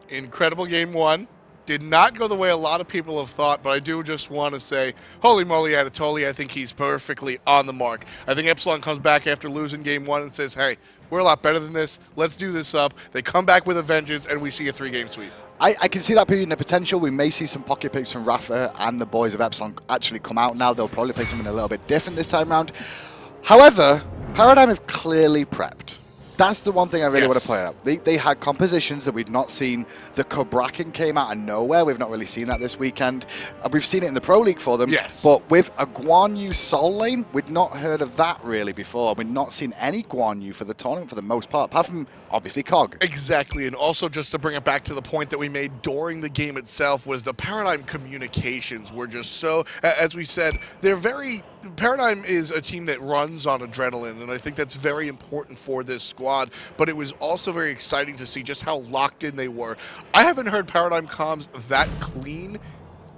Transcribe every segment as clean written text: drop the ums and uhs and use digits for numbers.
Incredible game one. Did not go the way a lot of people have thought, but I do just want to say, holy moly, Anatoly, I think he's perfectly on the mark. I think Epsilon comes back after losing game one and says, hey, we're a lot better than this. Let's do this up. They come back with a vengeance, and we see a 3-game sweep. I can see that being the potential. We may see some pocket picks from iRaffer and the boys of Epsilon actually come out now. They'll probably play something a little bit different this time around. However, Paradigm have clearly prepped. That's the one thing I really want to point out. They had compositions that we'd not seen. The Cabrakan came out of nowhere. We've not really seen that this weekend. We've seen it in the Pro League for them. Yes. But with a Guan Yu Sol lane, we'd not heard of that really before. We'd not seen any Guan Yu for the tournament for the most part, apart from obviously Cog. Exactly, and also just to bring it back to the point that we made during the game itself was the Paradigm communications were just so, as we said, they're very... Paradigm is a team that runs on adrenaline, and I think that's very important for this squad, but it was also very exciting to see just how locked in they were. I haven't heard Paradigm comms that clean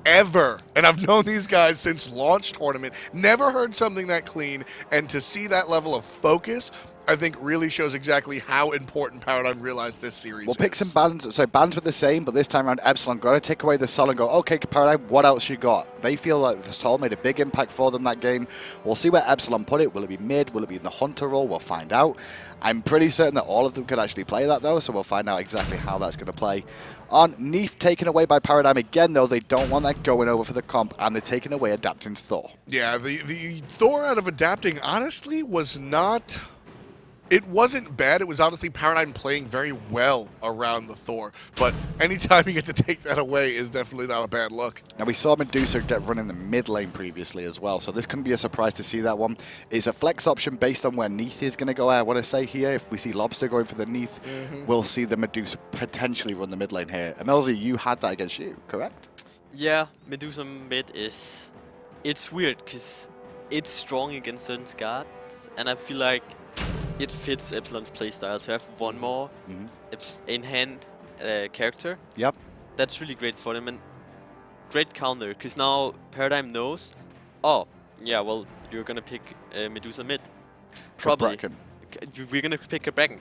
ever, and I've known these guys since launch tournament. Never heard something that clean, and to see that level of focus, I think really shows exactly how important Paradigm realized this series We'll pick some bans. So bans were the same, but this time around Epsilon got to take away the Sol and go, okay, Paradigm, what else you got? They feel like the Sol made a big impact for them that game. We'll see where Epsilon put it. Will it be mid? Will it be in the Hunter role? We'll find out. I'm pretty certain that all of them could actually play that though, so we'll find out exactly how that's going to play. On Neith taken away by Paradigm again though, they don't want that going over for the comp, and they're taking away Adapting's Thor. Yeah, the Thor out of Adapting honestly was not... It wasn't bad. It was honestly Paradigm playing very well around the Thor. But anytime you get to take that away is definitely not a bad look. Now, we saw Medusa get run in the mid lane previously as well, so this couldn't be a surprise to see that one. It's a flex option based on where Neith is going to go. I want to say here, if we see Lawbster going for the Neith, we'll see the Medusa potentially run the mid lane here. Emilzy, you had that against you, correct? Yeah, Medusa mid is... It's weird, because it's strong against certain guards, and I feel like it fits Epsilon's playstyle to have one more in-hand character. Yep. That's really great for them, and great counter, because now Paradigm knows, oh, yeah, well, you're going to pick Medusa mid. Probably. Cabrakan. We're going to pick Cabrakan.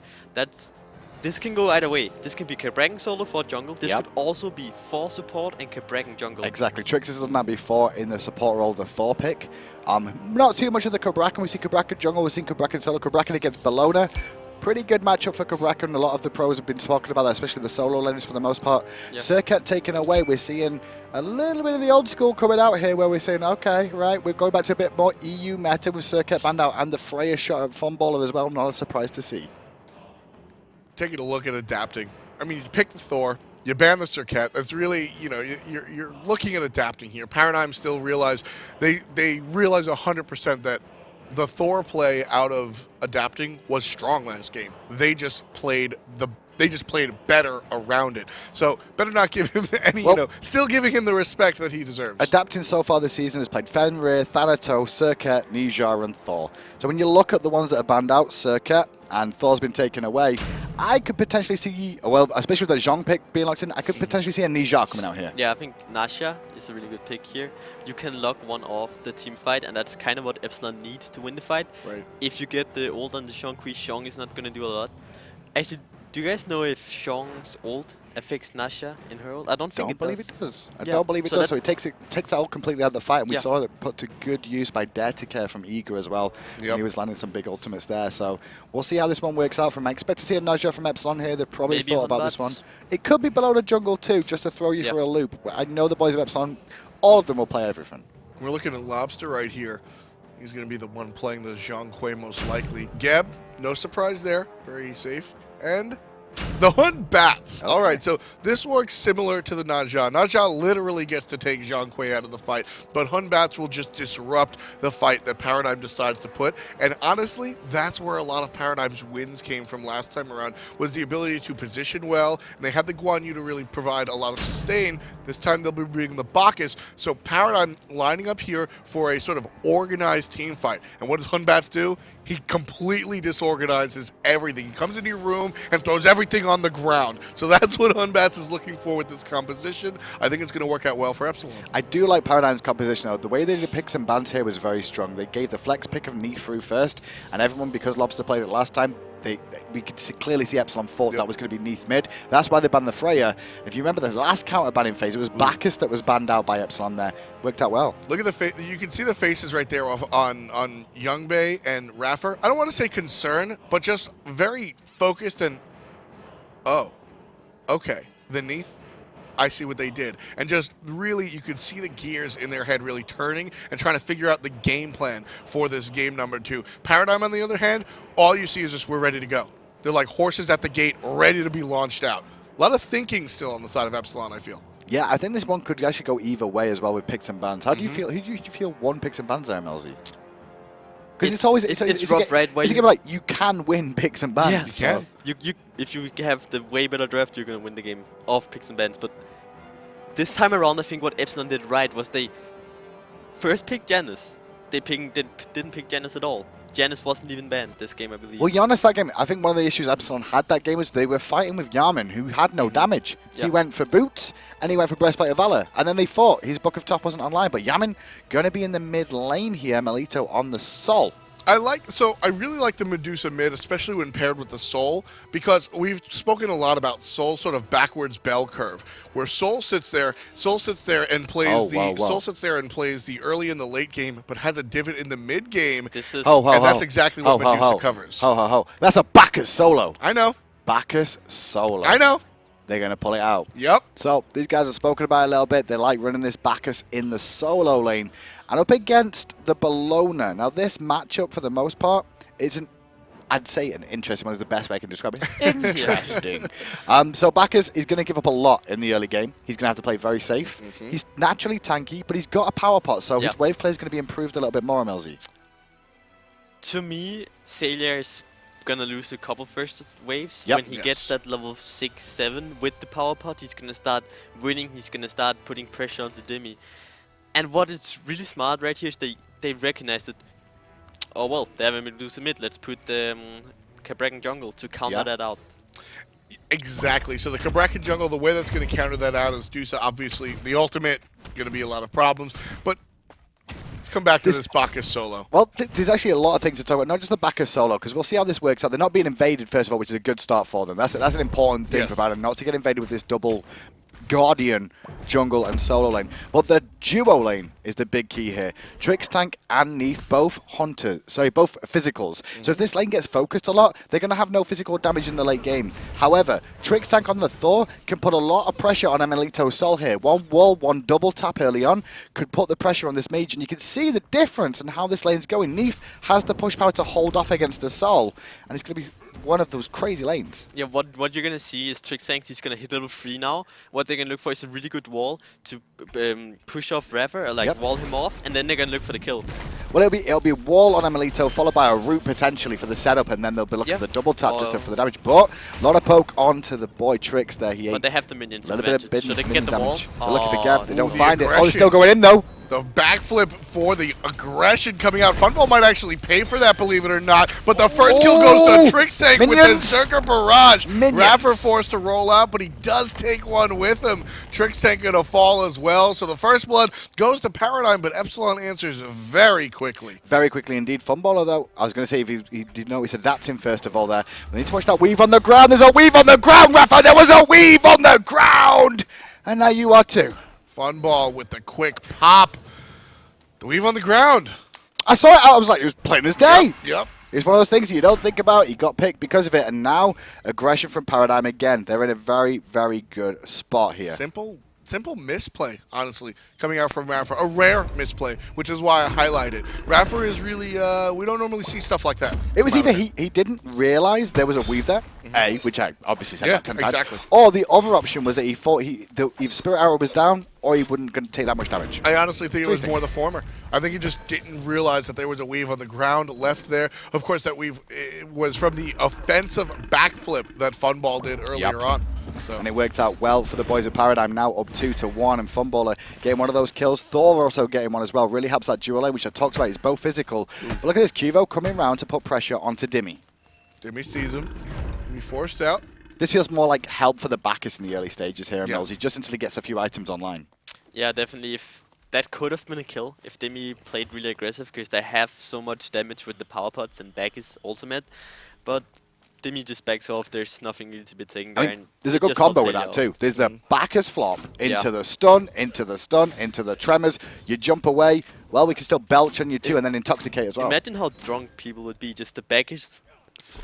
This can go either way. This can be Cabrakan solo for jungle. This could also be for support and Cabrakan jungle. Exactly. Trix has done that before in the support role, the Thor pick. Not too much of the Cabrakan. We see Cabrakan jungle. We've seen Cabrakan solo. Cabrakan against Bellona. Pretty good matchup for Cabrakan. A lot of the pros have been talking about that, especially the solo lanes for the most part. Yep. Circuit taken away. We're seeing a little bit of the old school coming out here where we're saying, okay, right, we're going back to a bit more EU meta with Circuit banned out and the Freya shot at Funballer as well. Not a surprise to see. Taking a look at Adapting. I mean, you pick the Thor, you ban the Circuit. That's really, you know, you're looking at Adapting here. Paradigm still realize, they realize 100% that the Thor play out of Adapting was strong last game. They just played better around it. So better not give him any, still giving him the respect that he deserves. Adapting so far this season has played Fenrir, Thanatos, Circuit, Nijar, and Thor. So when you look at the ones that are banned out, Circuit and Thor's been taken away, I could potentially see, well, especially with the Zhong pick being locked in, I could potentially see a Nijar coming out here. Yeah, I think Nasha is a really good pick here. You can lock one off the team fight, and that's kind of what Epsilon needs to win the fight. Right. If you get the ult on the Zhong, Zhong is not going to do a lot. Actually, do you guys know if Zhong's ult affects Nasha in her ult? I don't think it does. I don't believe it does. So it takes that ult completely out of the fight, and we saw it put to good use by Dare to Care from Eager as well. Yep. And he was landing some big ultimates there. So we'll see how this one works out from him. I expect to see a Nasha from Epsilon here. They've probably thought about this one. It could be below the jungle too, just to throw you for a loop. I know the boys of Epsilon, all of them will play everything. We're looking at Lawbster right here. He's going to be the one playing the Zhong most likely. Geb, no surprise there. Very safe. And the Hun Batz. Okay. All right, so this works similar to the Naja. Naja literally gets to take Zhong out of the fight, but Hun Batz will just disrupt the fight that Paradigm decides to put. And honestly, that's where a lot of Paradigm's wins came from last time around, was the ability to position well, and they had the Guan Yu to really provide a lot of sustain. This time they'll be bringing the Bacchus, so Paradigm lining up here for a sort of organized team fight. And what does Hun Batz do? He completely disorganizes everything. He comes into your room and throws everything on the ground. So that's what Hun Batz is looking for with this composition. I think it's going to work out well for Epsilon. I do like Paradigm's composition though. The way they did pick some bans here was very strong. They gave the flex pick of Neith through first, and everyone, because Lawbster played it last time, we could clearly see Epsilon thought that was going to be Neith mid. That's why they banned the Freya. If you remember the last counter banning phase, it was Bacchus that was banned out by Epsilon there. Worked out well. Look at the face. You can see the faces right there on Youngbay and iRaffer. I don't want to say concern, but just very focused and, oh, okay. The Neith, I see what they did. And just really, you could see the gears in their head really turning and trying to figure out the game plan for this game number 2. Paradigm, on the other hand, all you see is just we're ready to go. They're like horses at the gate, ready to be launched out. A lot of thinking still on the side of Epsilon, I feel. Yeah, I think this one could actually go either way as well with picks and bans. How do you feel? Who do you feel won picks and bans there, MLZ? Because it's always rough, right? It's a game like you can win picks and bans. Yeah, you so. can. If you have the way better draft, you're gonna win the game of picks and bans. But this time around, I think what Epsilon did right was they first picked Janus. They didn't pick Janus at all. Janus wasn't even banned this game, I believe. Well, Janus, that game, I think one of the issues Epsilon had that game was they were fighting with Yammyn, who had no damage. Yeah. He went for boots, and he went for Breastplate of Valor, and then they fought. His Book of Top wasn't online, but Yammyn going to be in the mid lane here, emilitoo on the Sol. I really like the Medusa mid, especially when paired with the Soul, because we've spoken a lot about Soul's sort of backwards bell curve, where Soul sits there and plays Soul sits there and plays the early and the late game, but has a divot in the mid game. This is and that's exactly what Medusa covers. That's a Bacchus solo. I know. Bacchus solo. I know. They're going to pull it out. Yep. So these guys have spoken about it a little bit. They like running this Bacchus in the solo lane. And up against the Bellona. Now this matchup, for the most part, isn't, I'd say, an interesting one is the best way I can describe it. It's interesting. So Bacchus is going to give up a lot in the early game. He's going to have to play very safe. He's naturally tanky, but he's got a power pot, so his wave play is going to be improved a little bit more, MLZ. To me, Xaliea is gonna lose a couple first waves. Yep. When he gets that level 6, 7 with the power pot, he's gonna start winning. He's gonna start putting pressure on the Dimi. And what is really smart right here is they recognize that, oh well, they have a Medusa mid. Let's put the Cabrakan jungle to counter that out. Exactly. So the Cabrakan jungle, the way that's going to counter that out is Dusa, obviously the ultimate, going to be a lot of problems. But let's come back to this Bacchus solo. Well, there's actually a lot of things to talk about, not just the Bacchus solo, because we'll see how this works out. They're not being invaded, first of all, which is a good start for them. That's an important thing for them, not to get invaded with this double Guardian jungle and solo lane. But the duo lane is the big key here. Trixtank and Neith, both both physicals. So if this lane gets focused a lot, they're going to have no physical damage in the late game. However, Trixtank on the Thor can put a lot of pressure on emilitoo's Sol here. One wall, one double tap early on could put the pressure on this mage, and you can see the difference in how this lane's going. Neith has the push power to hold off against the Sol, and it's going to be one of those crazy lanes. Yeah, what you're gonna see is Trixtank. He's gonna hit level 3 now. What they're gonna look for is a really good wall to push off iRaffer, or like wall him off, and then they're gonna look for the kill. Well, it'll be a wall on emilitoo followed by a root potentially for the setup, and then they'll be looking for the double tap just for the damage. But a lot of poke onto the boy Trix there. But they have the minions. A little bit of so they can get the wall. They're looking for Gav. They don't find it. Aggression. Oh, they're still going in though. The backflip for the aggression coming out. Funball might actually pay for that, believe it or not. But the first kill goes to Trixtank with the Zerker Barrage. iRaffer forced to roll out, but he does take one with him. Trixtank gonna fall as well. So the first blood goes to Paradigm, but Epsilon answers very quickly. Very quickly indeed. Funballer though, I was going to say if he did notice adapting first of all there. We need to watch that weave on the ground. There's a weave on the ground, Rafa. There was a weave on the ground. And now you are too. Funball with the quick pop. The weave on the ground. I saw it. I was like, he was plain as day. Yep. It's one of those things you don't think about. He got picked because of it. And now aggression from Paradigm again. They're in a very, very good spot here. Simple misplay, honestly, coming out from iRaffer. A rare misplay, which is why I highlight it. iRaffer is really, we don't normally see stuff like that. It was either he didn't realize there was a weave there, which I obviously said that 10 times. Exactly. Or the other option was that he thought either Spirit Arrow was down or he wasn't going to take that much damage. I honestly think it was more the former. I think he just didn't realize that there was a weave on the ground left there. Of course, that weave was from the offensive backflip that Funball did earlier on. So. And it worked out well for the boys of Paradigm, now up 2-1, and Funballer getting one of those kills. Thor also getting one as well. Really helps that duo lane, which I talked about. It's both physical. But look at this, Qvo coming around to put pressure onto Dimi. Dimi sees him. He forced out. This feels more like help for the Bacchus in the early stages here, Mills. Just until he gets a few items online. Yeah, definitely. If that could have been a kill if Dimi played really aggressive, because they have so much damage with the power pots and Bacchus ultimate. But Dimi just backs off. There's nothing really to be taken I there. mean, And there's a it good just combo helps with that Xaliea. too. There's the Bacchus flop into Yeah. the stun, into the stun, into the tremors. You jump away. Well, we can still belch on you too, and then intoxicate as well. Imagine how drunk people would be. Just the Bacchus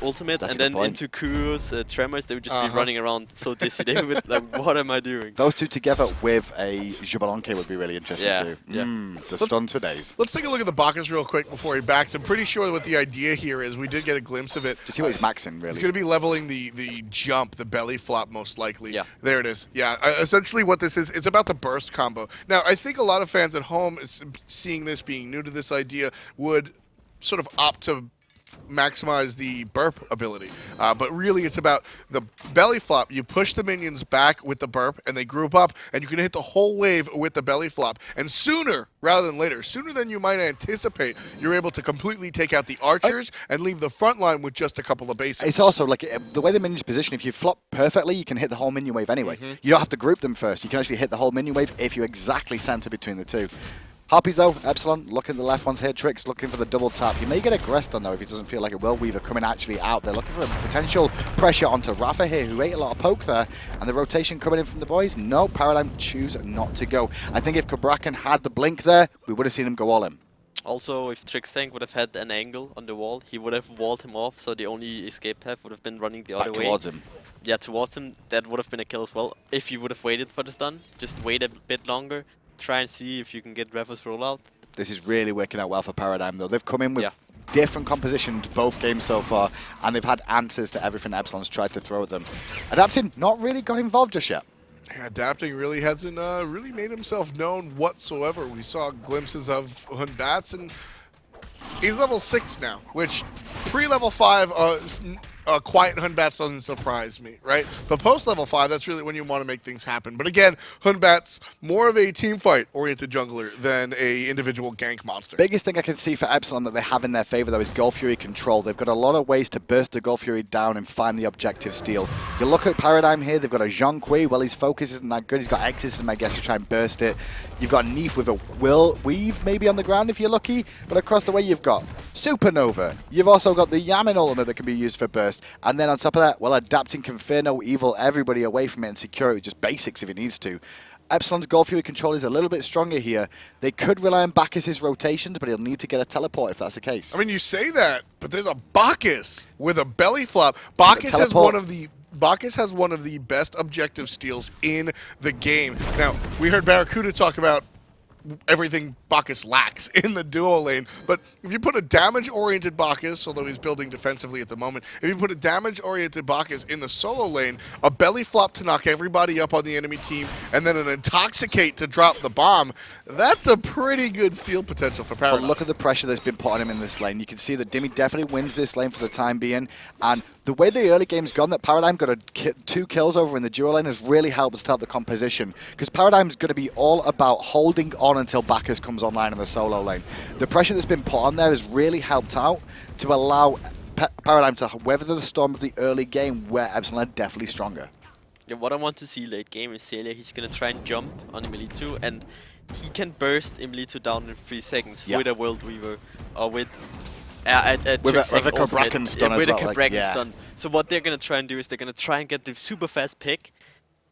ultimate, That's a and good then point. into Kuro's tremors. They would just be running around so dizzy. They would like, what am I doing? Those two together with a Xaliea would be really interesting Yeah, too. yeah. The stuns for days. Let's take a look at the Bacchus real quick before he backs. I'm pretty sure what the idea here is. We did get a glimpse of it. To see what he's maxing, really. He's going to be leveling the jump, the belly flop, most likely. Yeah. There it is. Yeah, essentially what this is, it's about the burst combo. Now, I think a lot of fans at home, seeing this, being new to this idea, would sort of opt to maximize the burp ability. But really, it's about the belly flop. You push the minions back with the burp, and they group up, and you can hit the whole wave with the belly flop. And sooner, rather than later, sooner than you might anticipate, you're able to completely take out the archers and leave the front line with just a couple of basics. It's also like the way the minions position. If you flop perfectly, you can hit the whole minion wave anyway. You don't have to group them first. You can actually hit the whole minion wave if you exactly center between the two. Harpies though, Epsilon looking at the left one's here, Trix looking for the double tap. You may get a Grest on though if he doesn't feel like a World Weaver coming actually out. They're looking for a potential pressure onto iRaffer here, who ate a lot of poke there. And the rotation coming in from the boys, no, Paradigm choose not to go. I think if Cabrakan had the blink there, we would have seen him go all in. Also, if Trixtank would have had an angle on the wall, he would have walled him off, so the only escape path would have been running the other Back way. towards him. Yeah, towards him. That would have been a kill as well. If you would have waited for the stun, just wait a bit longer, try and see if you can get Revo's rollout. This is really working out well for Paradigm though. They've come in with different compositions both games so far, and they've had answers to everything Epsilon's tried to throw at them. Adapting not really got involved just yet. Yeah, Adapting really hasn't really made himself known whatsoever. We saw glimpses of Batz, and he's level 6 now, which pre-level 5, quiet Batz doesn't surprise me, right? But post-level 5, that's really when you want to make things happen. But again, Batz, more of a team fight-oriented jungler than a individual gank monster. Biggest thing I can see for Epsilon that they have in their favor though is Gulf Fury control. They've got a lot of ways to burst the Gulf Fury down and find the objective steal. You look at Paradigm here, they've got a Zhong, well his focus isn't that good, he's got Exorcism I guess to try and burst it. You've got Neith with a Will Weave maybe on the ground if you're lucky, but across the way you've got Supernova. You've also got the Yammyn ultimate that can be used for burst. And then on top of that, well, Adapting can fear no evil everybody away from it and secure it with just basics if it needs to. Epsilon's Gulf Fury control is a little bit stronger here. They could rely on Bacchus' rotations, but he'll need to get a teleport if that's the case. I mean, you say that, but there's a Bacchus with a belly flop. Bacchus has one of the best objective steals in the game. Now, we heard Barracuda talk about everything Bacchus lacks in the duo lane, but if you put a damage-oriented Bacchus, although he's building defensively at the moment, if you put a damage-oriented Bacchus in the solo lane, a belly flop to knock everybody up on the enemy team, and then an intoxicate to drop the bomb, that's a pretty good steal potential for Paradigm. But look at the pressure that's been put on him in this lane. You can see that Dimi definitely wins this lane for the time being, and the way the early game's gone, that Paradigm got 2 kills over in the duo lane has really helped us to help the composition, because Paradigm's going to be all about holding on until Bacchus comes online in the solo lane. The pressure that's been put on there has really helped out to allow Paradigm to weather the storm of the early game, where Epsilon are definitely stronger. Yeah, what I want to see late game is Xaliea. He's gonna try and jump on emilitoo, and he can burst emilitoo down in 3 seconds with a World Weaver or with a Cabrakan stun as well. With a Cabrakan stun. So what they're gonna try and do is they're gonna try and get the super fast pick,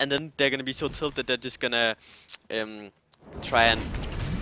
and then they're gonna be so tilted they're just gonna try and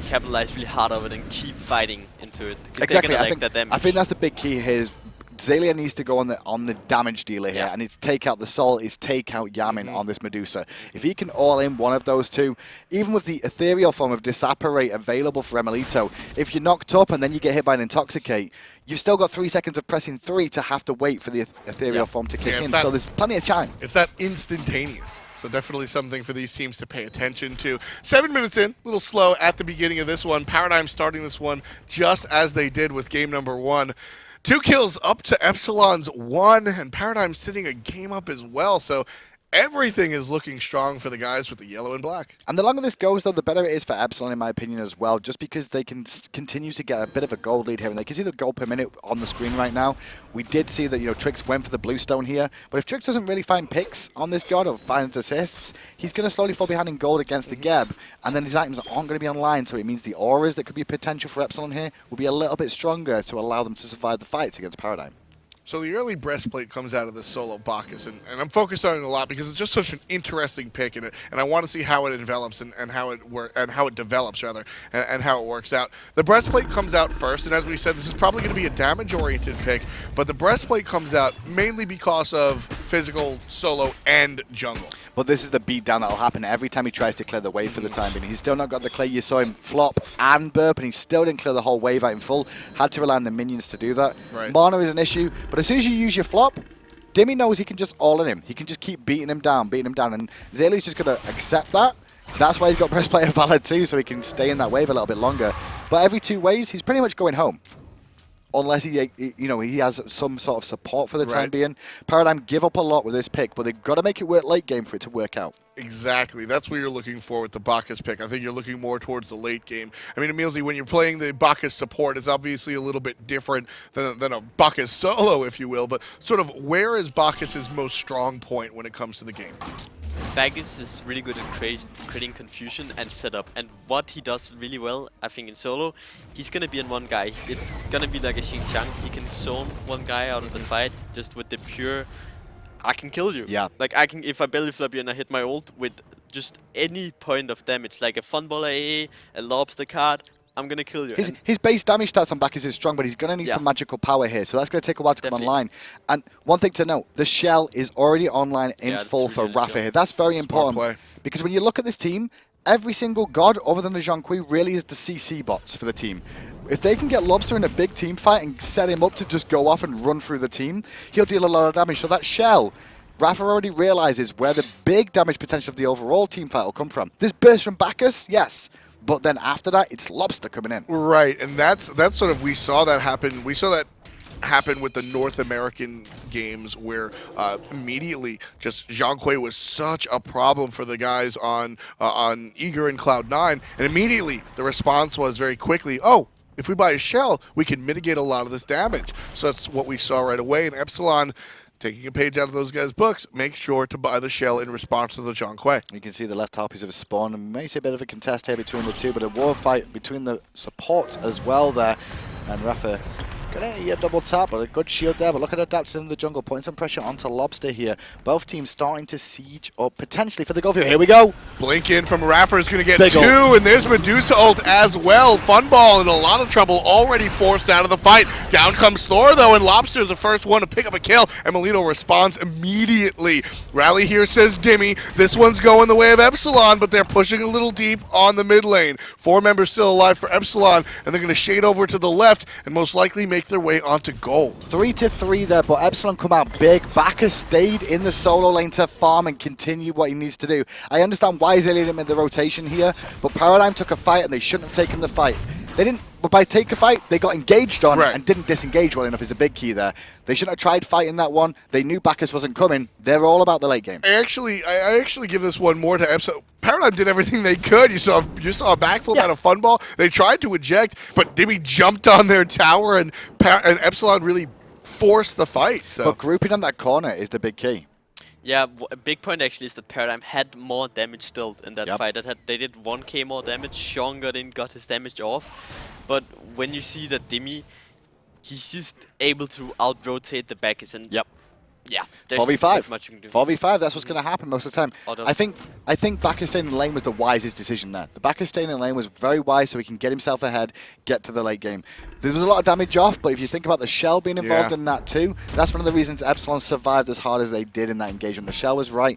capitalize really hard over it and keep fighting into it. Exactly. I think that's the big key here. Is Xaliea needs to go on the damage dealer here, and needs to take out the Soul, is take out Yammyn on this Medusa. If he can all in one of those two, even with the ethereal form of Disapparate available for emilitoo, if you're knocked up and then you get hit by an Intoxicate, you've still got 3 seconds of pressing 3 to have to wait for the ethereal form to kick in, so there's plenty of time. It's that instantaneous. So definitely something for these teams to pay attention to. 7 minutes in, a little slow at the beginning of this one. Paradigm starting this one just as they did with game number 1. 2 kills up to Epsilon's 1, and Paradigm sitting a game up as well. So everything is looking strong for the guys with the yellow and black. And the longer this goes, though, the better it is for Epsilon, in my opinion, as well, just because they can continue to get a bit of a gold lead here, and they can see the gold per minute on the screen right now. We did see that, Trix went for the bluestone here, but if Trix doesn't really find picks on this god or finds assists, he's going to slowly fall behind in gold against the Geb, and then his items aren't going to be online, so it means the auras that could be potential for Epsilon here will be a little bit stronger to allow them to survive the fights against Paradigm. So the early breastplate comes out of the solo Bacchus, and I'm focused on it a lot because it's just such an interesting pick, and I want to see how it envelops and how it develops rather, and how it works out. The breastplate comes out first, and as we said, this is probably going to be a damage-oriented pick, but the breastplate comes out mainly because of physical, solo, and jungle. But this is the beatdown that'll happen every time he tries to clear the wave for the time being. He's still not got the clear. You saw him flop and burp, and he still didn't clear the whole wave out in full. Had to rely on the minions to do that. Right. Mana is an issue, but as soon as you use your flop, Dimi knows he can just all in him. He can just keep beating him down, and Xalia's just going to accept that. That's why he's got breastplate of Valor too, so he can stay in that wave a little bit longer. But every 2 waves, he's pretty much going home. Unless he has some sort of support for the time being. Paradigm give up a lot with this pick, but they've got to make it work late game for it to work out. Exactly. That's what you're looking for with the Bacchus pick. I think you're looking more towards the late game. I mean, emilitoo, when you're playing the Bacchus support, it's obviously a little bit different than a Bacchus solo, if you will. But sort of where is Bacchus's most strong point when it comes to the game? Bacchus is really good at creating confusion and setup, and what he does really well, I think, in solo, he's gonna be in one guy. It's gonna be like a Xing. He can zone one guy out of the fight just with the pure, I can kill you. Yeah. Like I can, if I belly flop you and I hit my ult with just any point of damage, like a Funballer AA, a Lawbster card, I'm gonna kill you. His base damage stats on Bacchus is strong, but he's going to need some magical power here, so that's going to take a while to come online. And one thing to note, the shell is already online in full for iRaffer here. That's very important, because when you look at this team, every single god, other than the Zhong really is the CC bots for the team. If they can get Lawbster in a big team fight and set him up to just go off and run through the team, he'll deal a lot of damage. So that shell, iRaffer already realizes where the big damage potential of the overall team fight will come from. This burst from Bacchus, yes. But then after that, it's Lawbster coming in. Right, and that's sort of, we saw that happen. We saw that happen with the North American games where immediately just Zhong was such a problem for the guys on Eager and Cloud9, and immediately the response was very quickly, oh, if we buy a shell, we can mitigate a lot of this damage. So that's what we saw right away, and Epsilon, taking a page out of those guys' books, make sure to buy the shell in response to the Zhong. You can see the left harpies have spawned, and may see a bit of a contest here between the two, but a war fight between the supports as well there. And iRaffer gonna double tap, but a good shield there. But look at Adapt in the jungle, putting some pressure onto Lawbster here. Both teams starting to siege up potentially for the goal. Here we go. Blink in from iRaffer is going to get Big 2, ult. And there's Medusa ult as well. Funball in a lot of trouble, already forced out of the fight. Down comes Thor though, and Lawbster is the first one to pick up a kill. emilitoo responds immediately. Rally here, says Dimi. This one's going the way of Epsilon, but they're pushing a little deep on the mid lane. 4 members still alive for Epsilon, and they're going to shade over to the left and most likely make their way onto gold. 3-3 there, but Epsilon come out big. Bacchus stayed in the solo lane to farm and continue what he needs to do. I understand why Xaliea didn't make the rotation here, but Paradigm took a fight and they shouldn't have taken the fight. They didn't, but by take a fight, they got engaged on and didn't disengage well enough is a big key there. They shouldn't have tried fighting that one. They knew Bacchus wasn't coming. They're all about the late game. I actually give this one more to Epsilon. Paradigm did everything they could. You saw a backflip out of Funball. They tried to eject, but Dimi jumped on their tower, and Epsilon really forced the fight. So. But grouping on that corner is the big key. Yeah, a big point actually is that Paradigm had more damage still in that fight. They did 1k more damage. Zhong got his damage off. But when you see that Dimi, he's just able to out-rotate the Bacchus, and yeah, there's 4v5. much you can do. 4v5, that's what's going to happen most of the time. I think Bacchus staying in the lane was the wisest decision there. The Bacchus staying in the lane was very wise so he can get himself ahead, get to the late game. There was a lot of damage off, but if you think about the shell being involved in that too, that's one of the reasons Epsilon survived as hard as they did in that engagement. The shell was right.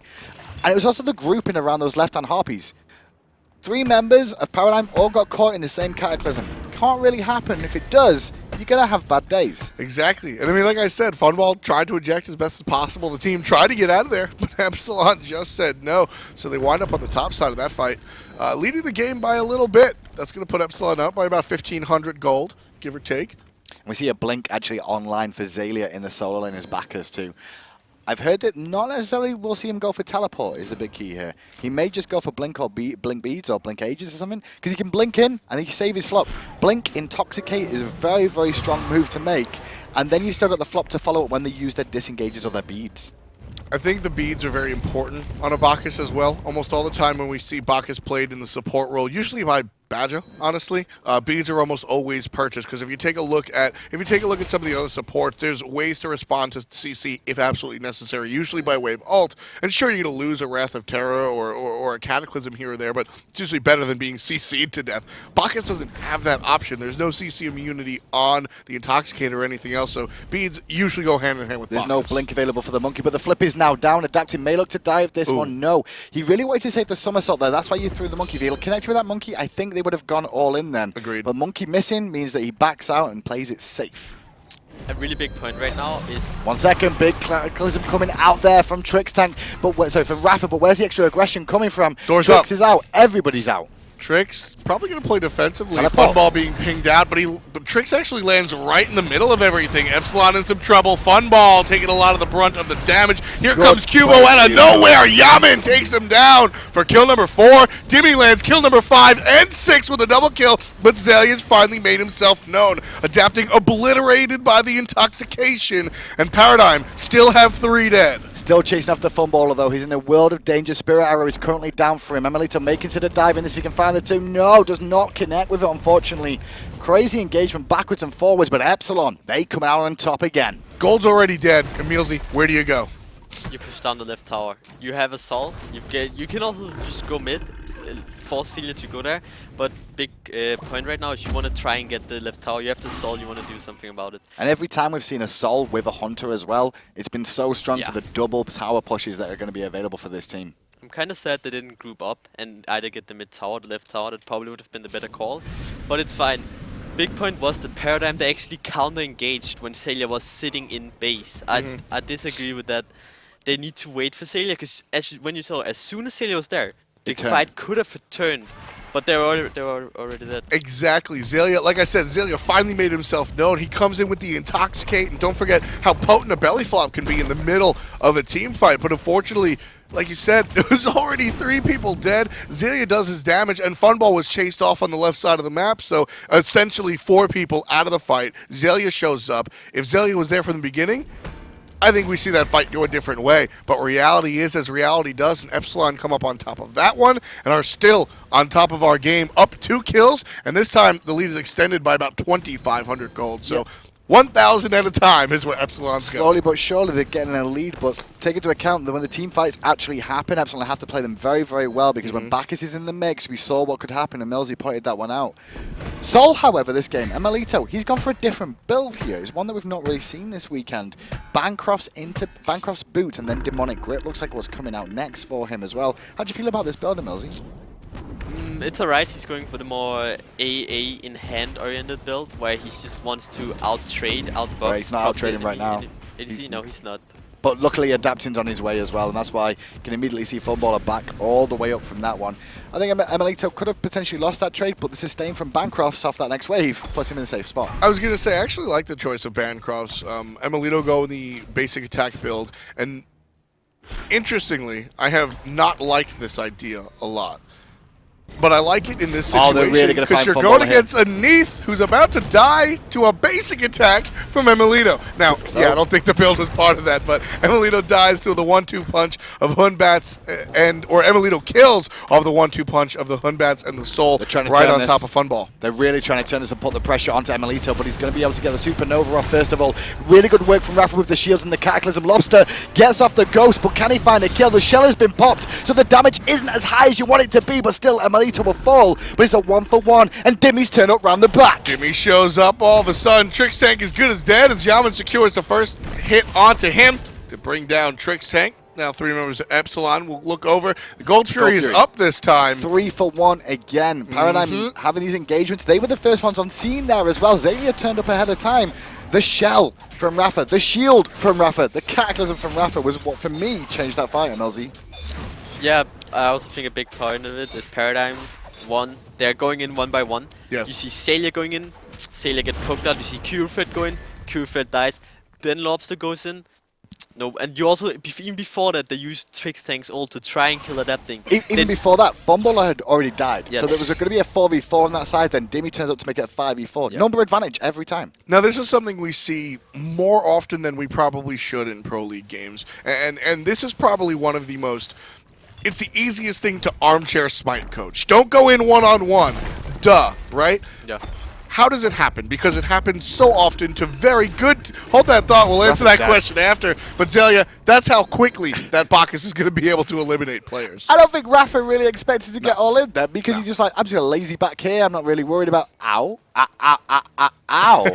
And it was also the grouping around those left-hand harpies. 3 members of Paradigm all got caught in the same cataclysm. Can't really happen. If it does, you're going to have bad days. Exactly. And I mean, like I said, Funball tried to eject as best as possible. The team tried to get out of there, but Epsilon just said no. So they wind up on the top side of that fight, leading the game by a little bit. That's going to put Epsilon up by about 1,500 gold, give or take. We see a blink actually online for Xaliea in the solo lane as Bacchus too. I've heard that not necessarily we'll see him go for teleport is the big key here. He may just go for blink or blink beads or blink ages or something, because he can blink in and he can save his flop. Blink intoxicate is a very, very strong move to make, and then you've still got the flop to follow it when they use their disengages or their beads. I think the beads are very important on a Bacchus as well. Almost all the time when we see Bacchus played in the support role, usually by Badger, honestly. Beads are almost always purchased because if you take a look at some of the other supports, there's ways to respond to CC if absolutely necessary, usually by way of ult. And sure, you're going to lose a Wrath of Terror or a Cataclysm here or there, but it's usually better than being CC'd to death. Bacchus doesn't have that option. There's no CC immunity on the Intoxicate or anything else, so Beads usually go hand in hand with There's Bacchus. no blink available for the Monkey, but the flip is now down. Adapting may look to dive this one. No. He really wanted to save the somersault there. That's why you threw the Monkey. If he connected with that Monkey, I think they would have gone all in then. Agreed. But Monkey missing means that he backs out and plays it safe. A really big point right now is... 1 second, big Cataclysm coming out there from Trixtank, sorry, from iRaffer, but where's the extra aggression coming from? Doors Trix up. is out. Everybody's out. Trix probably going to play defensively. Teleport. Funball being pinged out, but Trix actually lands right in the middle of everything. Epsilon in some trouble. Funball taking a lot of the brunt of the damage. Here comes Qvo out of nowhere. Yammyn takes him down for kill number 4. Dimi lands kill number 5 and 6 with a double kill, but Xalia's finally made himself known. Adapting obliterated by the intoxication, and Paradigm still have 3 dead. Still chasing after Funballer though. He's in a world of danger. Spirit Arrow is currently down for him. emilitoo may consider diving this if he can find the 2. No, does not connect with it, unfortunately. Crazy engagement backwards and forwards, but Epsilon, they come out on top again. Gold's already dead. emilitoo, where do you go? You push down the left tower. You have assault. You can also just go mid, force Xaliea to go there. But big point right now is you want to try and get the left tower. You have the Sol. You want to do something about it. And every time we've seen a Sol with a Hunter as well, it's been so strong for the double tower pushes that are going to be available for this team. I'm kind of sad they didn't group up and either get the mid tower or the left tower. That probably would have been the better call. But it's fine. Big point was that Paradigm, they actually counter-engaged when Xaliea was sitting in base. I disagree with that. They need to wait for Xaliea, because when you saw, as soon as Xaliea was there, the fight could have returned. But they were already dead. Exactly. Xaliea, like I said, Xaliea finally made himself known. He comes in with the Intoxicate, and don't forget how potent a belly flop can be in the middle of a team fight. But unfortunately, like you said, there was already 3 people dead. Xaliea does his damage, and Funball was chased off on the left side of the map, so essentially 4 people out of the fight. Xaliea shows up. If Xaliea was there from the beginning, I think we see that fight go a different way. But reality is as reality does, and Epsilon come up on top of that one and are still on top of our game, up 2 kills, and this time the lead is extended by about 2,500 gold. So 1,000 at a time is where Epsilon's Slowly going. but surely they're getting a lead, but take into account that when the team fights actually happen, Epsilon have to play them very, very well, because when Bacchus is in the mix, we saw what could happen, and Millsy pointed that one out. Sol, however, this game, emilitoo, he's gone for a different build here. It's one that we've not really seen this weekend. Bancroft's boots and then Demonic Grip looks like what's coming out next for him as well. How do you feel about this build, Millsy? It's alright, he's going for the more AA in hand oriented build where he just wants to out-trade, outbox. Well, he's not out-trading right now. No, he's not. But luckily Adapting's on his way as well, and that's why you can immediately see Funballer back all the way up from that one. I think emilitoo could have potentially lost that trade, but the sustain from Bancroft's off that next wave puts him in a safe spot. I was going to say, I actually like the choice of Bancroft's. emilitoo go in the basic attack build, and interestingly, I have not liked this idea a lot. But I like it in this situation they're really gonna because find you're going Funballer here. against a Neith who's about to die to a basic attack from emilitoo. Now, yeah, I don't think the build was part of that, but emilitoo dies to the 1-2 punch of Hunbats, or emilitoo kills off the 1-2 punch of the Hunbats and the Soul right on top of Funball. They're really trying to turn this and put the pressure onto emilitoo, but he's going to be able to get the Supernova off first of all. Really good work from iRaffer with the shields and the Cataclysm. Lawbster gets off the Ghost, but can he find a kill? The shell has been popped, so the damage isn't as high as you want it to be, but still emilitoo will fall, but it's a 1-for-1, and Dimi's turn up round the back. Dimi shows up all of a sudden. Trixtank is good as dead as Yammyn secures the first hit onto him to bring down Trixtank. Now 3 members of Epsilon will look over. The Gold Fury is up this time. 3-for-1 again. Paradigm having these engagements. They were the first ones on scene there as well. Xaliea turned up ahead of time. The shell from iRaffer, the shield from iRaffer, the Cataclysm from iRaffer was what, for me, changed that fight, MLZ. Yeah, I also think a big part of it is Paradigm. They're going in 1 by 1. Yes. You see Xaliea going in, Xaliea gets poked out. You see Qvofred go in, Qvofred dies. Then Lawbster goes in. No, and you also, even before that, they used Trixtank's ult to try and kill Adapting. Even before that, Funballer had already died. Yeah. So there was going to be a 4v4 on that side, then Dimi turns up to make it a 5v4. Yeah. Number advantage every time. Now this is something we see more often than we probably should in Pro League games. And this is probably one of the most... It's the easiest thing to armchair smite coach. Don't go in one-on-one. duh, right? Yeah. How does it happen? Because it happens so often to very good... Hold that thought, we'll answer that question after. But Xaliea, that's how quickly that Bacchus is going to be able to eliminate players. I don't think iRaffer really expected to get all in there because he's just like, I'm just going to lazy back here. I'm not really worried about... Ow. Ow.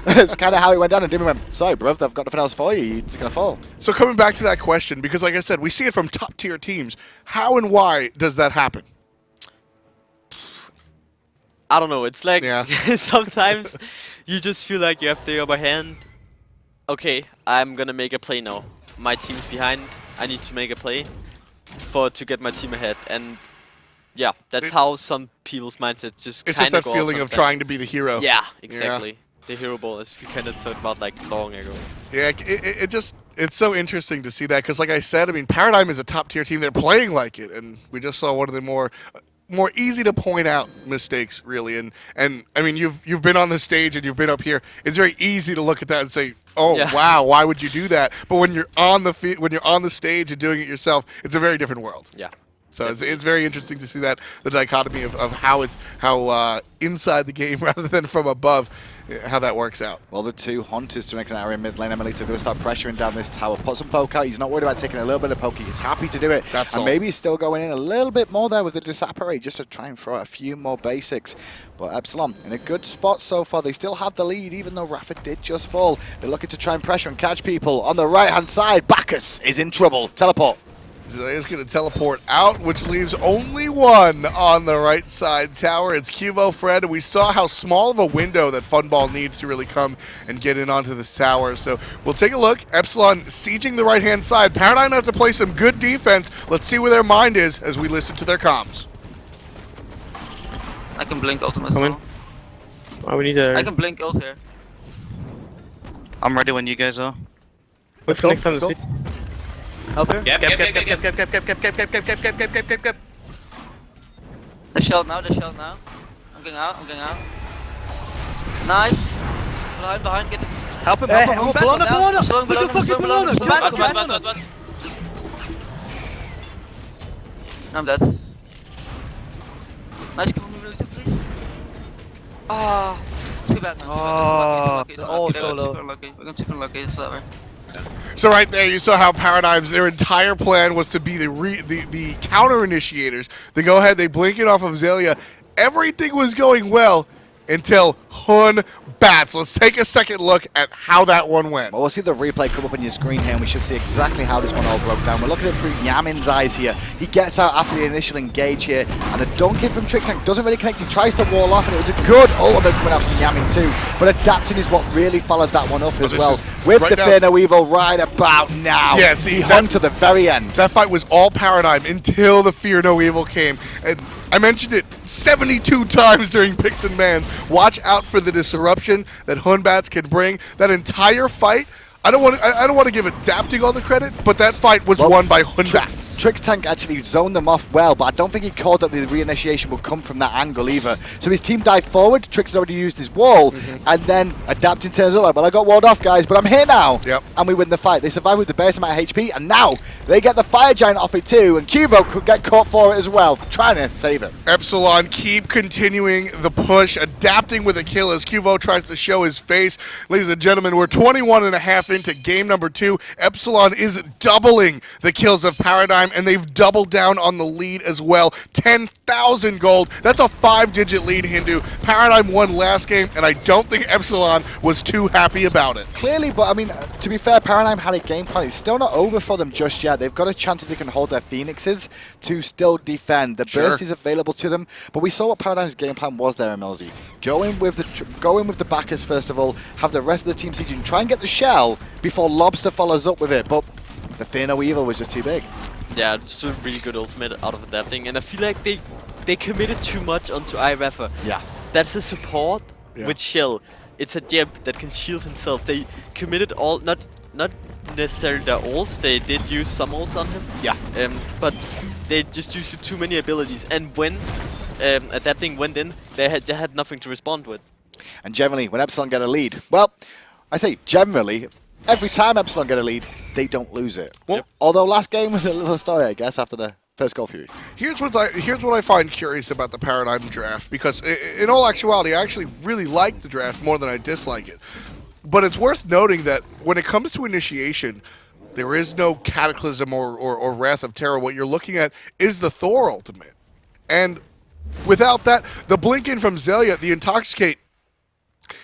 It's kind of how it went down. And Dimi went, sorry, bruv, I've got nothing else for you. You're just going to fall. So coming back to that question, because like I said, we see it from top-tier teams. How and why does that happen? I don't know. It's like Yeah. sometimes you just feel like you have the upper hand. Okay, I'm gonna make a play now. My team's behind. I need to make a play to get my team ahead. And yeah, that's how some people's mindset just It's kind just of that feeling of trying to be the hero. Yeah, exactly. The hero ball, as we kind of talked about like long ago. Yeah, it's so interesting to see that because, like I said, I mean, Paradigm is a top-tier team. They're playing like it, and we just saw one of the more easy to point out mistakes, really. And I mean, you've been on the stage and you've been up here. It's very easy to look at that and say, "Oh, Yeah. wow, why would you do that?" But when you're on the stage and doing it yourself, it's a very different world. Yeah. So it's very interesting to see that the dichotomy of how inside the game rather than from above, how that works out. Well, the two hunters to make an area in mid lane. emilitoo going to start pressuring down this tower. Put some poke out. He's not worried about taking a little bit of poke. He's happy to do it. That's and all. maybe he's still going in a little bit more there with the disapparate just to try and throw out a few more basics. But Epsilon in a good spot so far. They still have the lead even though iRaffer did just fall. They're looking to try and pressure and catch people. On the right-hand side, Bacchus is in trouble. Teleport. Xalea's going to teleport out, which leaves only one on the right side tower. It's Qvofred, and we saw how small of a window that Funball needs to really come and get in onto this tower. So we'll take a look. Epsilon sieging the right-hand side. Paradigm have to play some good defense. Let's see where their mind is as we listen to their comms. I can blink ult as Come in. well. Oh, we need a... I can blink ult here. I'm ready when you guys are. Wait for next time to see. Help here. Cap. The shield now, I'm going out. Nice. Behind, get the... Help him, Bellona! I'm dead. Nice, come on, really, please. Ah, too bad, man. It's all solo. We're going super lucky, it's that way. So right there, you saw how Paradigm's, their entire plan was to be the counter initiators. They go ahead, they blink it off of Xaliea. Everything was going well until Batz. Let's take a second look at how that one went. Well, we'll see the replay come up on your screen here, and we should see exactly how this one all broke down. We're looking at it through Yammyn's eyes here. He gets out after the initial engage here, and the dunk hit from Trixtank doesn't really connect. He tries to wall off, and it was a good ultimate coming out from Yammyn too. But adapting is what really followed that one up as well. With right the now, Fear No Evil right about now. Yeah, see, he hung to the very end. That fight was all Paradigm until the Fear No Evil came. And I mentioned it 72 times during Picks and Bans. Watch out for the disruption that Batz can bring. That entire fight, I don't want to give adapting all the credit, but that fight was won by Batz. Trixtank actually zoned them off well, but I don't think he called that the reinitiation would come from that angle either. So his team dived forward, Trix had already used his wall, and then adapting turns up like, well, I got walled off, guys, but I'm here now. Yep. And we win the fight. They survive with the base amount of HP, and now they get the Fire Giant off it too, and Qvo could get caught for it as well, trying to save it. Epsilon keep continuing the push, adapting with a kill as Qvo tries to show his face. Ladies and gentlemen, we're 21.5 into game number 2. Epsilon is doubling the kills of Paradigm, and they've doubled down on the lead as well. 10,000 gold. That's a 5-digit lead, Hindu. Paradigm won last game, and I don't think Epsilon was too happy about it. Clearly, but I mean, to be fair, Paradigm had a game plan. It's still not over for them just yet. They've got a chance if they can hold their Phoenixes to still defend. The burst is available to them, but we saw what Paradigm's game plan was there, MLZ. Go in with the Bacchus first of all, have the rest of the team siege and try and get the shell before Lawbster follows up with it, but the Fear No Evil was just too big. Yeah, just a really good ultimate out of adapting, and I feel like they committed too much onto iRaffer. Yeah. That's a support with Shell. It's a Jeb that can shield himself. They committed all, not necessarily their ults, they did use some ults on him. Yeah. But they just used too many abilities, and when adapting went in, they had nothing to respond with. And generally, when Epsilon get a lead, well, I say generally, every time Epsilon get a lead, they don't lose it. Well, although last game was a little story, I guess, after the First goal for you. Here's what I find curious about the Paradigm draft, because in all actuality, I actually really like the draft more than I dislike it. But it's worth noting that when it comes to initiation, there is no Cataclysm or Wrath of Terror. What you're looking at is the Thor ultimate. And without that, the blink in from Xaliea, the Intoxicate.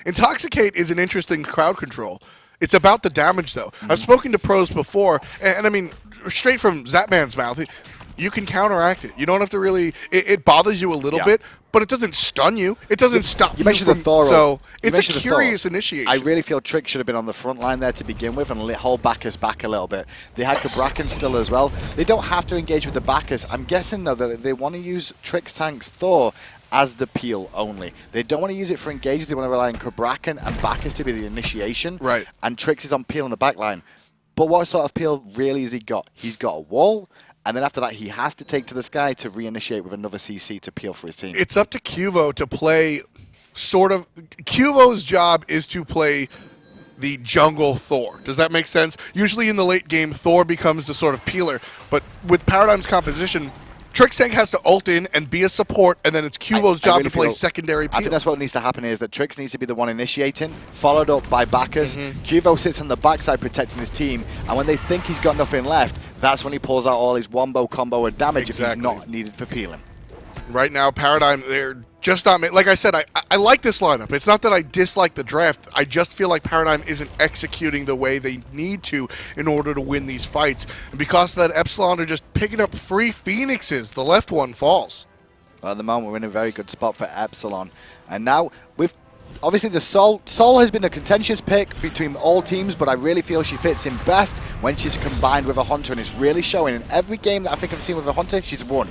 Intoxicate is an interesting crowd control. It's about the damage, though. I've spoken to pros before, and I mean, straight from Zapman's mouth, you can counteract it. You don't have to really. It bothers you a little bit, but it doesn't stun you. It doesn't stop you mentioned from, the Thor. So it's a curious initiation. I really feel Trix should have been on the front line there to begin with and hold Bacchus back a little bit. They had Cabrakan still as well. They don't have to engage with the Bacchus. I'm guessing, though, that they want to use Trixtank's Thor as the peel only. They don't want to use it for engages. They want to rely on Cabrakan and Bacchus to be the initiation. Right. And Trix is on peel in the back line. But what sort of peel really has he got? He's got a wall. And then after that, he has to take to the sky to reinitiate with another CC to peel for his team. It's up to Qvo to play sort of... Qvo's job is to play the jungle Thor. Does that make sense? Usually in the late game, Thor becomes the sort of peeler. But with Paradigm's composition, Trixtank has to ult in and be a support, and then it's Qvo's job to play secondary peel. I think that's what needs to happen is that Trix needs to be the one initiating, followed up by Bacchus. Qvo sits on the backside protecting his team, and when they think he's got nothing left, that's when he pulls out all his wombo combo of damage if he's not needed for peeling. Right now, Paradigm, they're just not... Like I said, I like this lineup. It's not that I dislike the draft. I just feel like Paradigm isn't executing the way they need to in order to win these fights. And because of that, Epsilon are just picking up free Phoenixes. The left one falls. Well, at the moment, we're in a very good spot for Epsilon. And now, with obviously the Sol has been a contentious pick between all teams, but I really feel she fits in best when she's combined with a Hunter, and it's really showing. In every game that I think I've seen with a Hunter, she's won.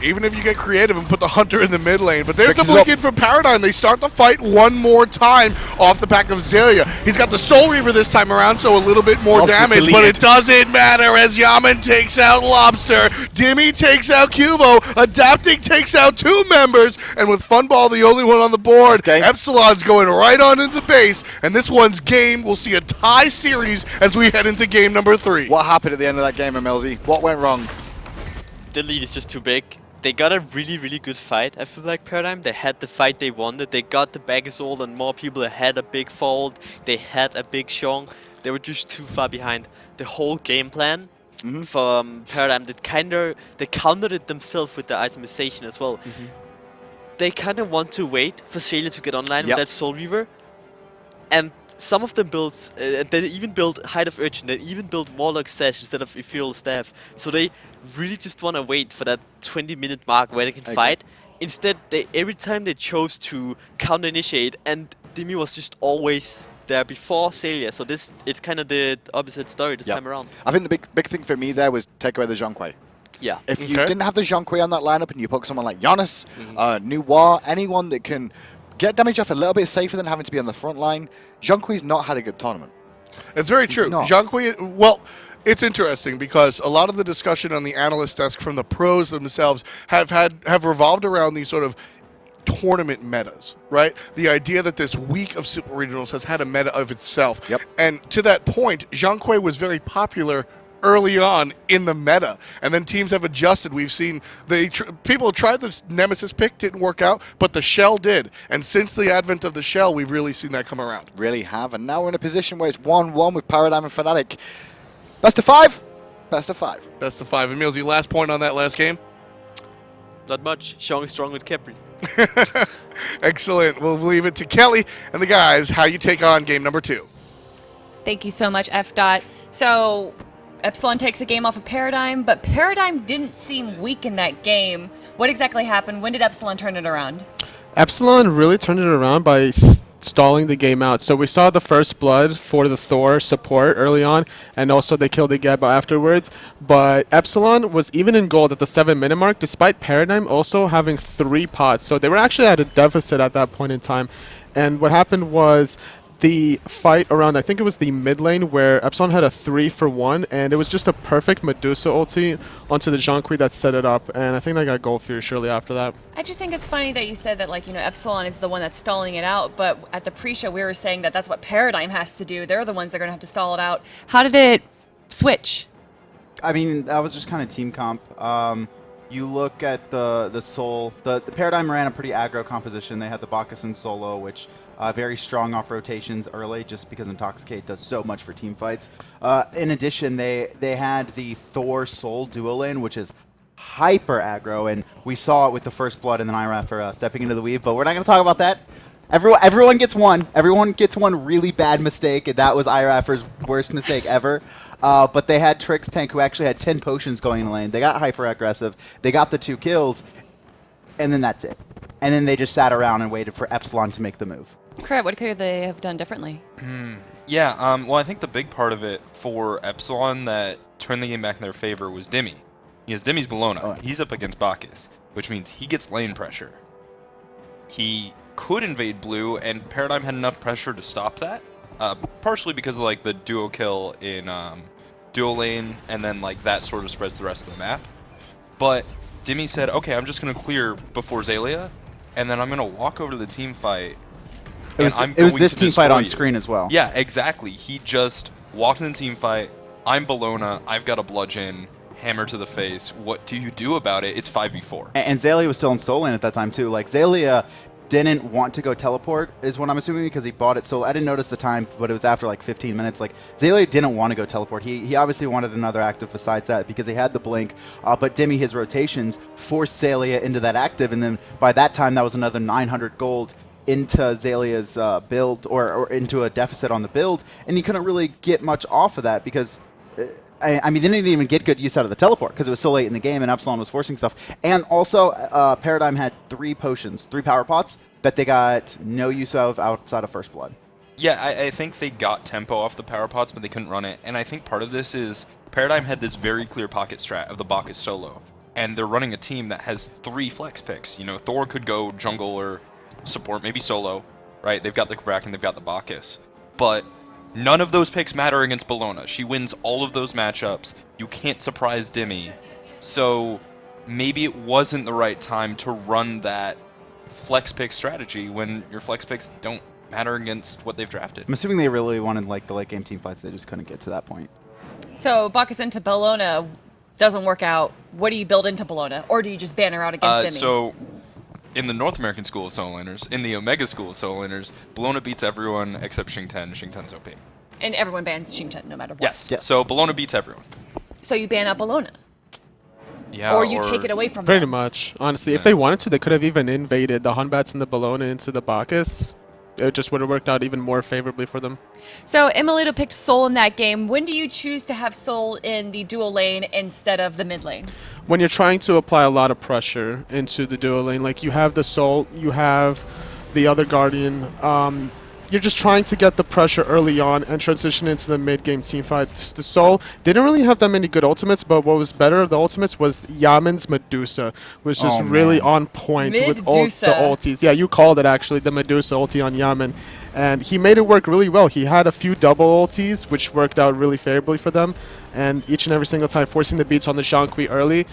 Even if you get creative and put the Hunter in the mid lane. But there's the blink in from Paradigm. They start the fight one more time off the back of Xaliea. He's got the Soul Reaver this time around, so a little bit more damage. But it doesn't matter as Yammyn takes out Lawbster. Dimi takes out Qvo. Adapting takes out 2 members. And with Funball the only one on the board, Epsilon's going right on into the base. And this one's game. We'll see a tie series as we head into game number 3. What happened at the end of that game, Emilzy? What went wrong? The lead is just too big. They got a really, really good fight. I feel like Paradigm, they had the fight they wanted. They got the Bacchus ult and more people had a big fold. They had a big Zhong. They were just too far behind. The whole game plan from Paradigm, they countered it themselves with the itemization as well. They kind of want to wait for Xaliea to get online with that Soul Reaver. And some of them built, they even built Height of Urchin, they even built Warlock Sash instead of Ethereal Staff. So they really just want to wait for that 20-minute mark where they can fight. Instead, every time they chose to counter-initiate, and Dimi was just always there before Xaliea. So it's kind of the opposite story this time around. I think the big thing for me there was take away the Zhong. Yeah. If you didn't have the Zhong on that lineup and you put someone like Giannis, Noir, anyone that can get damage off a little bit safer than having to be on the front line, Zhong's not had a good tournament. It's very true. Zhong, well, it's interesting because a lot of the discussion on the analyst desk from the pros themselves have revolved around these sort of tournament metas, right? The idea that this week of Super Regionals has had a meta of itself. And to that point, Zhong was very popular early on in the meta, and then teams have adjusted. We've seen people tried the Nemesis pick, didn't work out, but the Shell did. And since the advent of the Shell, we've really seen that come around. Really have, and now we're in a position where it's 1-1 with Paradigm and Fnatic. Best of 5. Best of 5. Best of 5. Emil's your last point on that last game? Not much. Zhong is strong with Capri. Excellent. We'll leave it to Kelly and the guys how you take on game number 2. Thank you so much, F. So Epsilon takes a game off of Paradigm, but Paradigm didn't seem weak in that game. What exactly happened? When did Epsilon turn it around? Epsilon really turned it around by stalling the game out. So we saw the first blood for the Thor support early on, and also they killed the Geba afterwards. But Epsilon was even in gold at the 7-minute mark, despite Paradigm also having 3 pots. So they were actually at a deficit at that point in time. And what happened was the fight around, I think it was the mid lane, where Epsilon had a 3-for-1, and it was just a perfect Medusa ulti onto the Zhong that set it up, and I think they got gold fear shortly after that. I just think it's funny that you said that, like, you know, Epsilon is the one that's stalling it out, but at the pre-show we were saying that that's what Paradigm has to do. They're the ones that are going to have to stall it out. How did it switch? I mean, that was just kind of team comp. You look at the Soul. The Paradigm ran a pretty aggro composition. They had the Bacchus and Solo, which very strong off rotations early, just because Intoxicate does so much for team fights. In addition, they had the Thor Soul duo lane, which is hyper aggro, and we saw it with the First Blood and then iRaffer stepping into the weave. But we're not going to talk about that. Everyone gets one. Everyone gets one really bad mistake, and that was iRaffer's worst mistake ever. But they had Trixtank, who actually had 10 potions going in the lane. They got hyper-aggressive. They got the 2 kills, and then that's it. And then they just sat around and waited for Epsilon to make the move. Crab, what could they have done differently? Yeah, well, I think the big part of it for Epsilon that turned the game back in their favor was Dimi. Because Dimi's Bellona. Oh. He's up against Bacchus, which means he gets lane pressure. He could invade blue, and Paradigm had enough pressure to stop that. Partially because of like the duo kill in dual lane, and then like that sort of spreads the rest of the map. But Dimi said, okay, I'm just going to clear before Xaliea, and then I'm going to walk over to the team fight. It was this team fight on screen as well. Yeah, exactly. He just walked in the team fight. I'm Bellona. I've got a bludgeon. Hammer to the face. What do you do about it? It's 5v4. And Xaliea was still in Soul Lane at that time too. Like Xaliea didn't want to go teleport, is what I'm assuming, because he bought it. So I didn't notice the time, but it was after like 15 minutes. Like Xaliea didn't want to go teleport. He obviously wanted another active besides that because he had the blink. But Dimi, his rotations forced Xaliea into that active, and then by that time that was another 900 gold into Xalea's build, or into a deficit on the build, and he couldn't really get much off of that because. I mean, they didn't even get good use out of the teleport because it was so late in the game and Epsilon was forcing stuff. And also, Paradigm had 3 potions, 3 power pots that they got no use of outside of First Blood. Yeah, I think they got tempo off the power pots, but they couldn't run it. And I think part of this is Paradigm had this very clear pocket strat of the Bacchus solo. And they're running a team that has 3 flex picks. You know, Thor could go jungle or support, maybe solo, right? They've got the Cabrakan, they've got the Bacchus. But none of those picks matter against Bellona. She wins all of those matchups. You can't surprise Dimi. So maybe it wasn't the right time to run that flex pick strategy when your flex picks don't matter against what they've drafted. I'm assuming they really wanted like the late game team fights. They just couldn't get to that point. So Bacchus into Bellona doesn't work out. What do you build into Bellona? Or do you just ban her out against Dimi? So in the North American School of Solo Laners, in the Omega School of Solo Laners, Bellona beats everyone except Xingten. Xingten's OP. And everyone bans Xingten no matter what. Yes. So Bellona beats everyone. So you ban out Bellona. Yeah. Or you take it away from Pretty them. much. Honestly, if they wanted to, they could have even invaded the Hunbats and the Bellona into the Bacchus. It just would have worked out even more favorably for them. So emilitoo picked Soul in that game. When do you choose to have Soul in the dual lane instead of the mid lane? When you're trying to apply a lot of pressure into the duo lane, like you have the Soul, you have the other Guardian, you're just trying to get the pressure early on and transition into the mid-game teamfight. The Soul didn't really have that many good ultimates, but what was better of the ultimates was Yammyn's Medusa, which is really on point with all the ultis. Yeah, you called it actually, the Medusa ulti on Yammyn. And he made it work really well. He had a few double ultis, which worked out really favorably for them. And each and every single time, forcing the beats on the Zhong early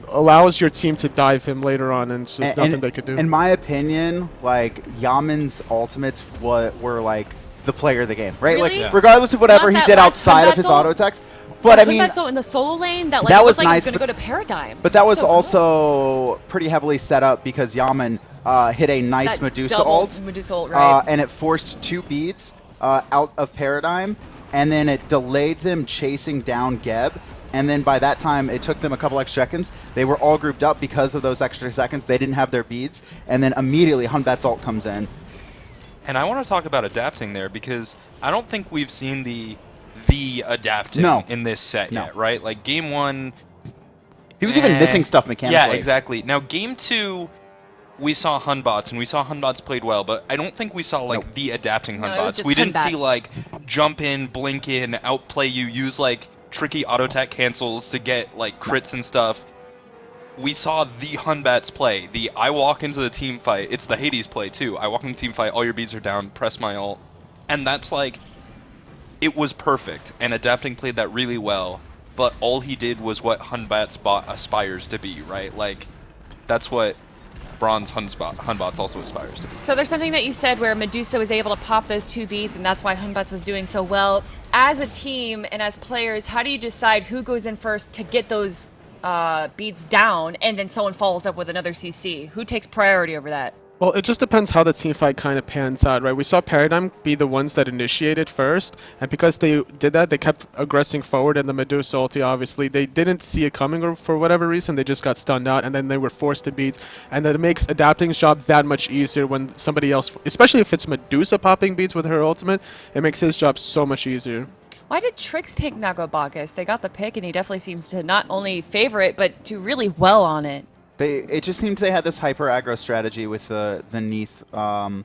allows your team to dive him later on, and so there's nothing they could do. In my opinion, like, Yammyn's ultimates were like the player of the game, right? Really? Like, regardless of whatever he did outside of his auto attacks. But I mean, in the solo lane, that that was was like nice, it was going to go to Paradigm. But that was so also pretty heavily set up because Yammyn hit a nice that Medusa ult, right. and it forced 2 beats out of Paradigm, and then it delayed them chasing down Geb. And then by that time, it took them a couple extra seconds. They were all grouped up because of those extra seconds. They didn't have their beads. And then immediately, Hunbat's ult comes in. And I want to talk about adapting there because I don't think we've seen the adapting in this set yet, right? Like, game 1... He was even missing stuff mechanically. Yeah, exactly. Now, game 2... we saw Hunbots, and we saw Hunbots played well, but I don't think we saw, like, the adapting Hunbots. We didn't see, like, jump in, blink in, outplay you, use, like, tricky auto-attack cancels to get, like, crits and stuff. We saw the Hunbats play. The I walk into the team fight. It's the Hades play, too. I walk into the team fight, all your beads are down, press my ult. And that's, like, it was perfect, and adapting played that really well, but all he did was what Hunbats aspires to be, right? Like, that's what Bronze Hunbots also aspires to be. So there's something that you said where Medusa was able to pop those 2 beads, and that's why Hunbots was doing so well. as a team and as players, how do you decide who goes in first to get those beads down, and then someone follows up with another CC? Who takes priority over that? Well, it just depends how the team fight kind of pans out, right? We saw Paradigm be the ones that initiated first, and because they did that, they kept aggressing forward, and the Medusa ulti, obviously, they didn't see it coming, or for whatever reason, they just got stunned out, and then they were forced to beat, and that makes Adapting's job that much easier when somebody else, especially if it's Medusa popping beats with her ultimate, it makes his job so much easier. Why did Trixtank not go Bacchus? They got the pick, and he definitely seems to not only favor it, but do really well on it. It just seemed they had this hyper aggro strategy with the Neith and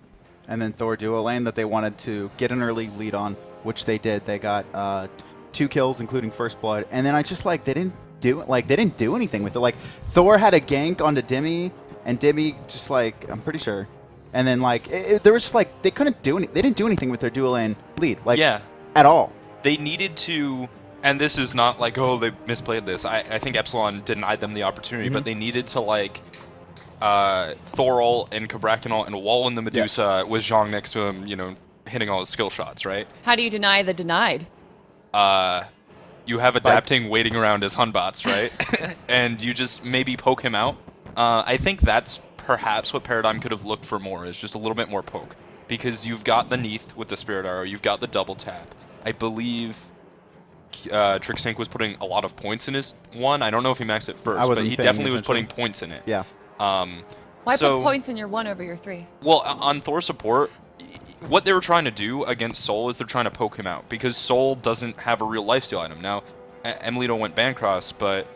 then Thor duo lane that they wanted to get an early lead on, which they did. They got 2 kills, including first blood, and then I just they didn't do anything with it. Like Thor had a gank onto Dimi, and Dimi just I'm pretty sure, and then there was just they couldn't do they didn't do anything with their duo lane lead at all. They needed to. And this is not oh, they misplayed this. I think Epsilon denied them the opportunity, but they needed to Thor ult and Cabrakan ult and wall in the Medusa with Zhong next to him, hitting all his skill shots, right? How do you deny the denied? You have Adapting waiting around as Hunbots, right? And you just maybe poke him out. I think that's perhaps what Paradigm could have looked for more, is just a little bit more poke. Because you've got the Neith with the Spirit Arrow, you've got the double tap. I believe Trixtank was putting a lot of points in his one. I don't know if he maxed it first, but he definitely was putting points in it. Yeah. Why put points in your 1 over your 3? Well, on Thor support, what they were trying to do against Soul is they're trying to poke him out, because Soul doesn't have a real lifesteal item. Now, emilitoo went Bancross, but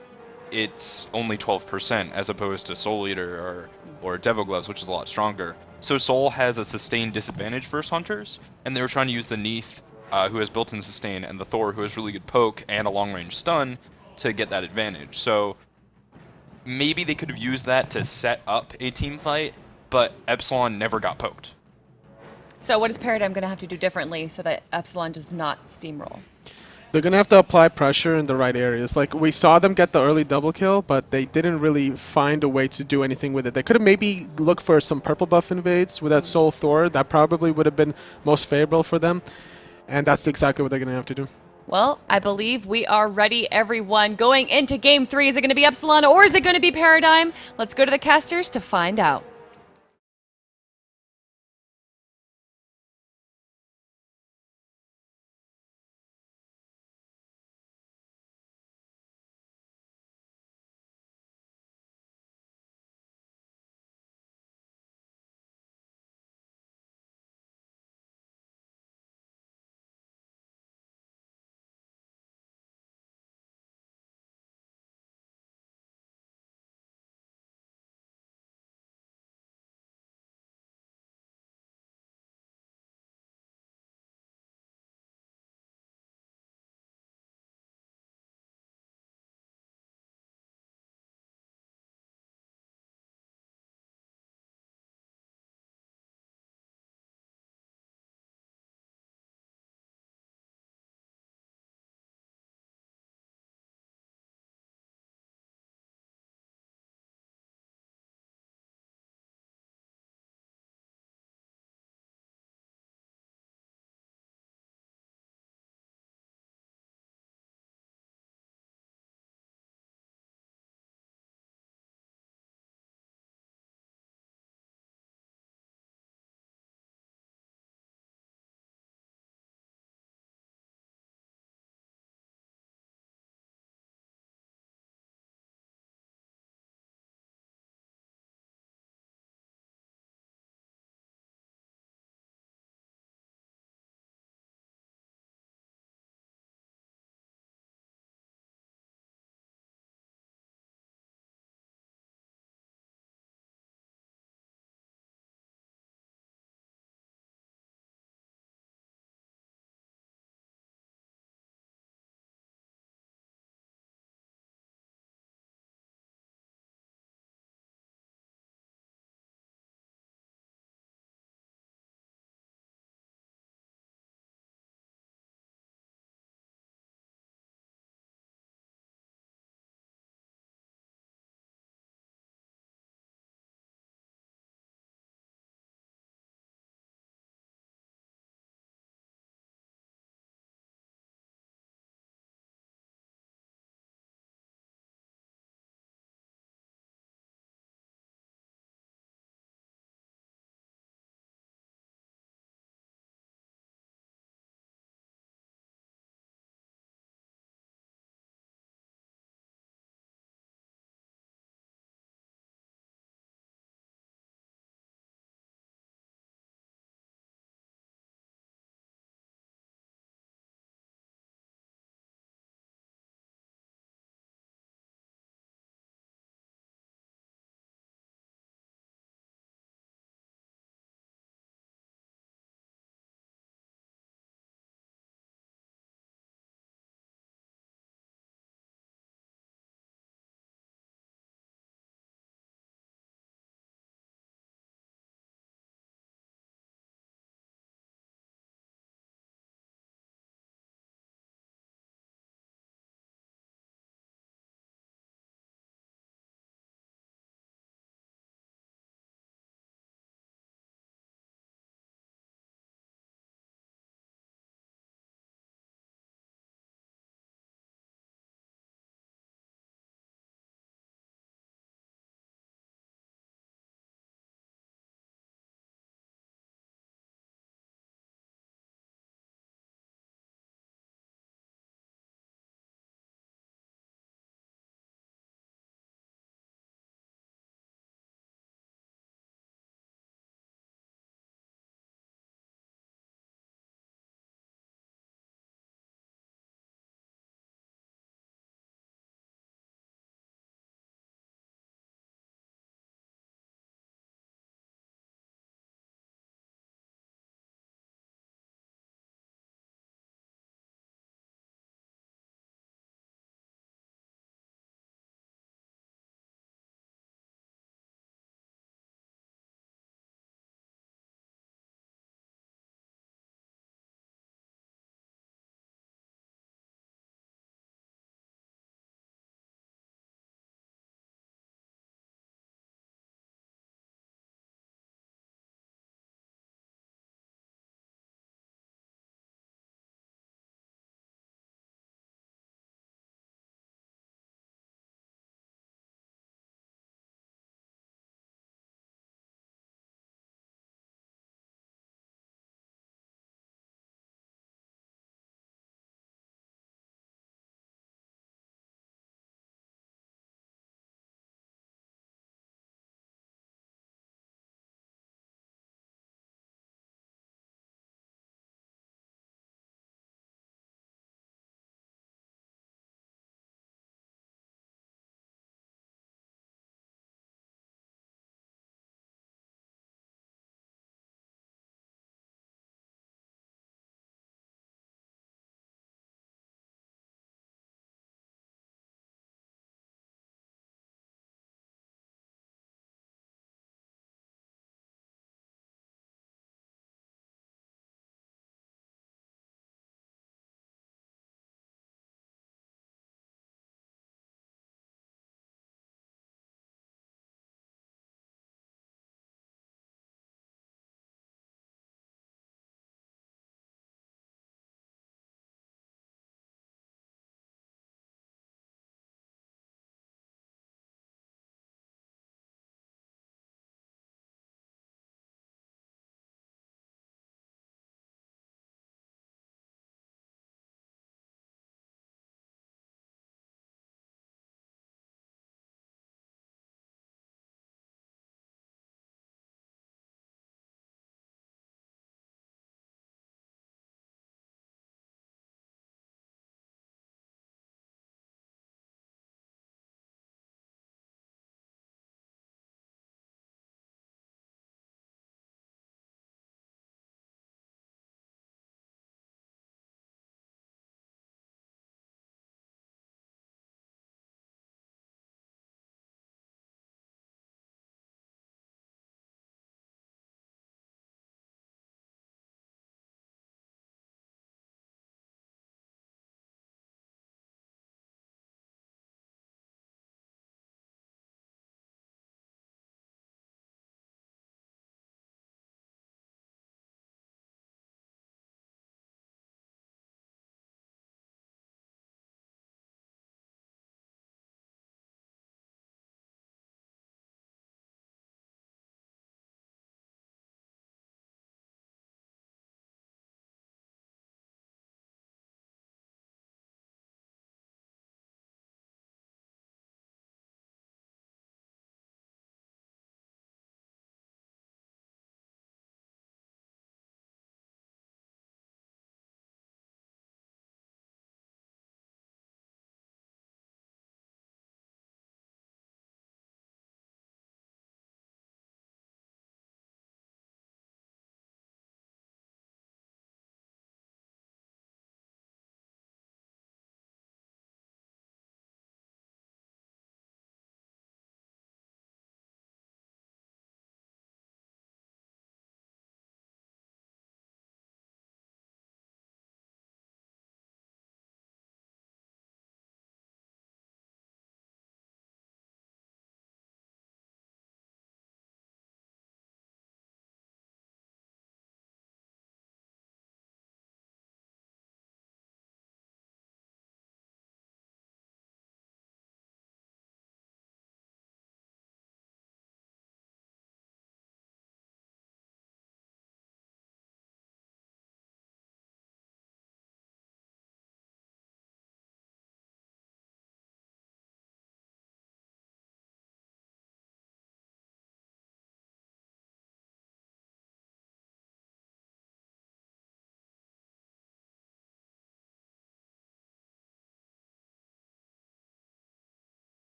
it's only 12% as opposed to Soul Eater or Devil Gloves, which is a lot stronger. So Soul has a sustained disadvantage versus Hunters, and they were trying to use the Neith, who has built-in sustain, and the Thor, who has really good poke and a long-range stun, to get that advantage. So maybe they could have used that to set up a team fight, but Epsilon never got poked. So what is Paradigm going to have to do differently so that Epsilon does not steamroll? They're going to have to apply pressure in the right areas. We saw them get the early double kill, but they didn't really find a way to do anything with it. They could have maybe looked for some purple buff invades with that Soul Thor. That probably would have been most favorable for them. And that's exactly what they're going to have to do. Well, I believe we are ready, everyone. Going into Game 3, is it going to be Epsilon or is it going to be Paradigm? Let's go to the casters to find out.